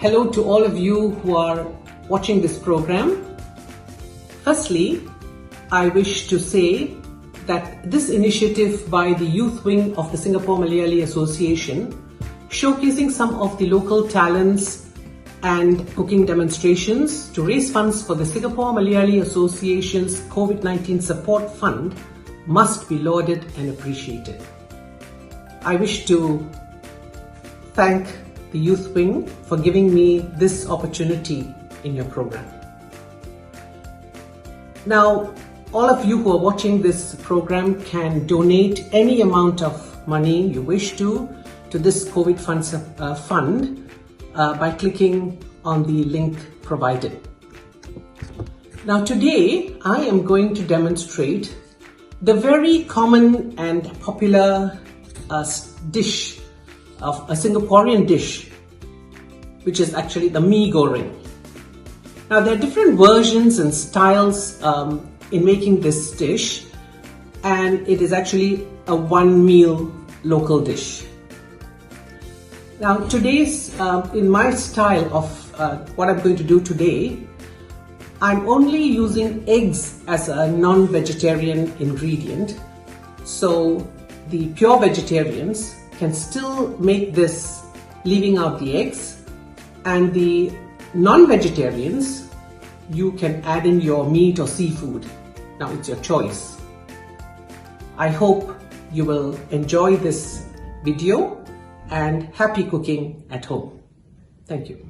hello to all of you who are watching this program. Firstly, I wish to say that this initiative by the youth wing of the Singapore Malayali Association, showcasing some of the local talents and cooking demonstrations to raise funds for the Singapore Malayali Association's COVID-19 Support Fund, must be lauded and appreciated. I wish to thank the youth wing for giving me this opportunity in your program. Now, all of you who are watching this program can donate any amount of money you wish to this COVID fund by clicking on the link provided. Now today, I am going to demonstrate the very common and popular dish of a Singaporean dish, which is actually the Mee Goreng. Now there are different versions and styles in making this dish, and it is actually a one meal local dish. Now today's, in my style of what I'm going to do today, I'm only using eggs as a non-vegetarian ingredient. So the pure vegetarians can still make this leaving out the eggs, and the non-vegetarians, you can add in your meat or seafood. Now it's your choice. I hope you will enjoy this video and happy cooking at home. Thank you.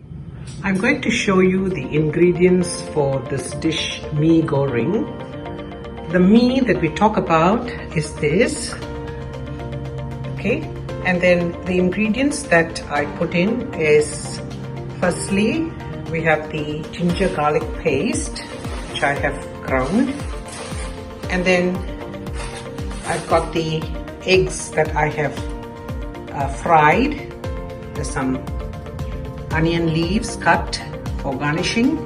I'm going to show you the ingredients for this dish, Mee Goreng. The mee that we talk about is this. Okay, and then the ingredients that I put in is, firstly, we have the ginger garlic paste, which I have ground, and then I've got the eggs that I have fried. There's some onion leaves cut for garnishing,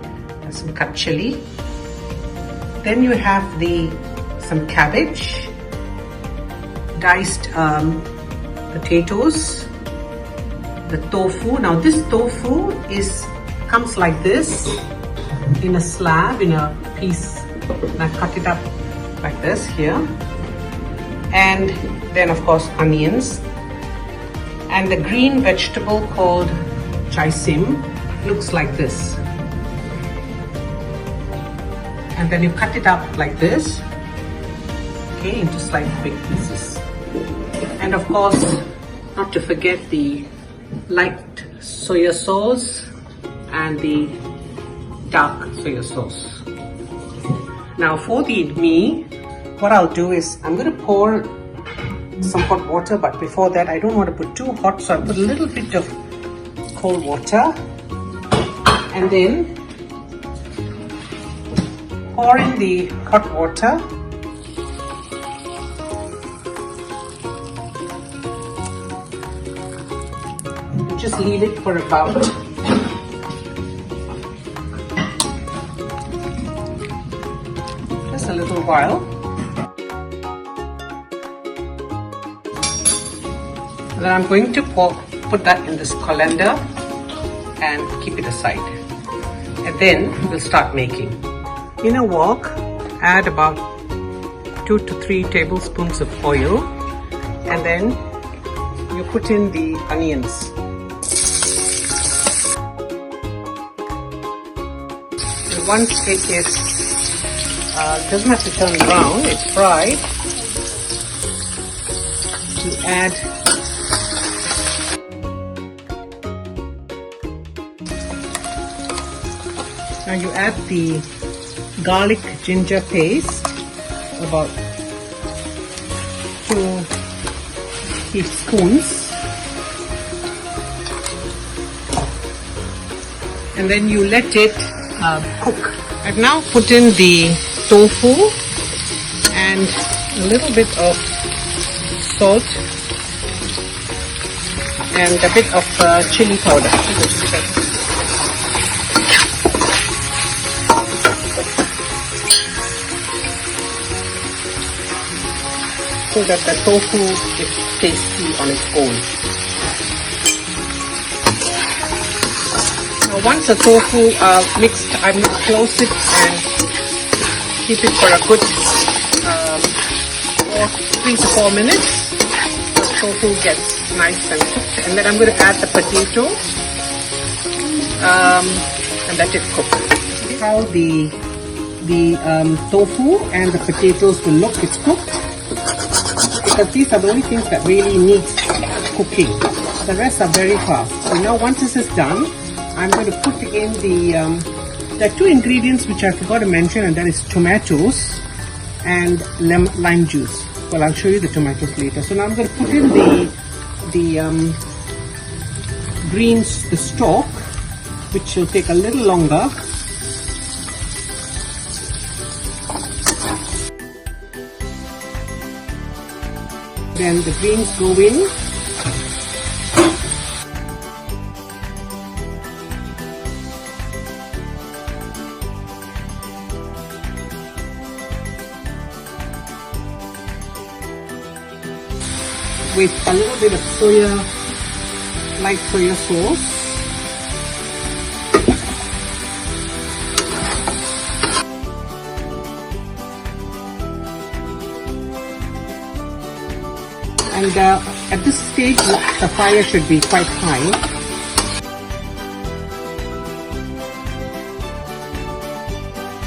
and some cut chili. Then you have some cabbage, diced potatoes, the tofu. Now this tofu comes like this in a slab, in a piece, and I cut it up like this here. And then of course onions, and the green vegetable called chai sim looks like this. And then you cut it up like this, okay, into slight big pieces. And of course, not to forget the light soya sauce and the dark soya sauce. Now for the mee, what I'll do is I'm going to pour some hot water, but before that I don't want to put too hot, so I put a little bit of cold water, and then pour in the hot water. Just leave it for about just a little while. Then I'm going to put that in this colander and keep it aside. And then we'll start making. In a wok, add about 2 to 3 tablespoons of oil, and then you put in the onions. And once it is doesn't have to turn brown, it's fried, you add now you add the garlic ginger paste, about 2 teaspoons, and then you let it cook. I've now put in the tofu and a little bit of salt and a bit of chili powder. So that the tofu is tasty on its own. Now once the tofu mixed, I will close it and keep it for a good 3 to 4 minutes. The tofu gets nice and cooked, and then I'm going to add the potato and let it cook. See how the tofu and the potatoes will look. It's cooked, because these are the only things that really need cooking. The rest are very fast. So now once this is done, I'm going to put in there are 2 ingredients which I forgot to mention, and that is tomatoes and lime juice. Well, I'll show you the tomatoes later. So now I'm going to put in the greens, the stalk, which will take a little longer. Then the greens go in. With a little bit of light soya sauce. And at this stage, the fire should be quite high.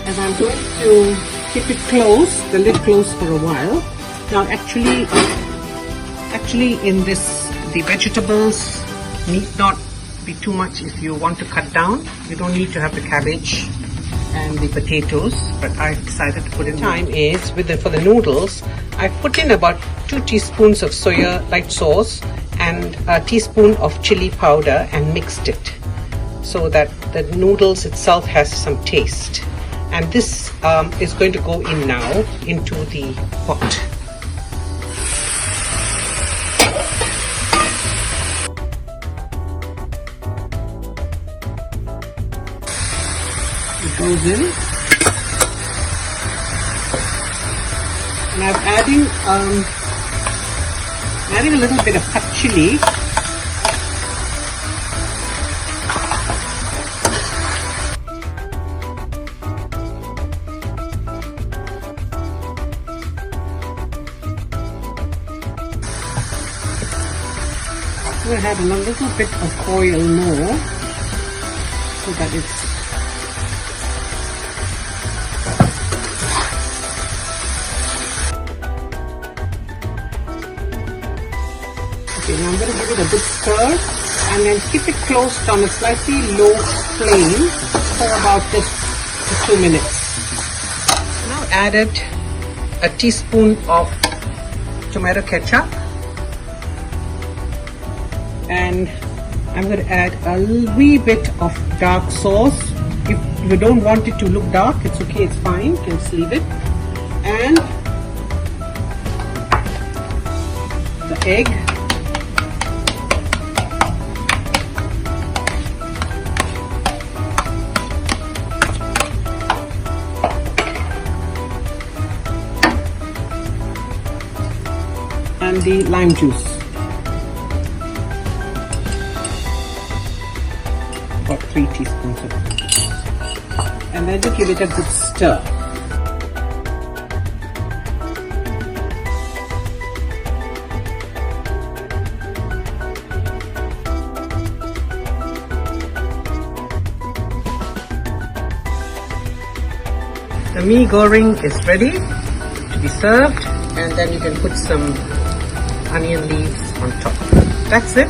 And I'm going to keep it closed, the lid closed for a while. Now actually in this, the vegetables need not be too much if you want to cut down. You don't need to have the cabbage and the potatoes, but I decided to put in. Time is for the noodles. I put in about 2 teaspoons of soya light sauce and a teaspoon of chili powder and mixed it so that the noodles itself has some taste. And this is going to go in now into the pot. It goes in, and I'm adding a little bit of hot chili. I'm going to add a little bit of oil more so that it's okay. Now I'm going to give it a good stir and then keep it closed on a slightly low flame for about just 2 minutes. Now added a teaspoon of tomato ketchup, and I'm going to add a wee bit of dark sauce. If you don't want it to look dark, it's okay, it's fine, you can just leave it. And the egg. And the lime juice. About 3 teaspoons of it. And then just give it a good stir. The Mee Goreng is ready to be served, and then you can put some onion leaves on top. That's it.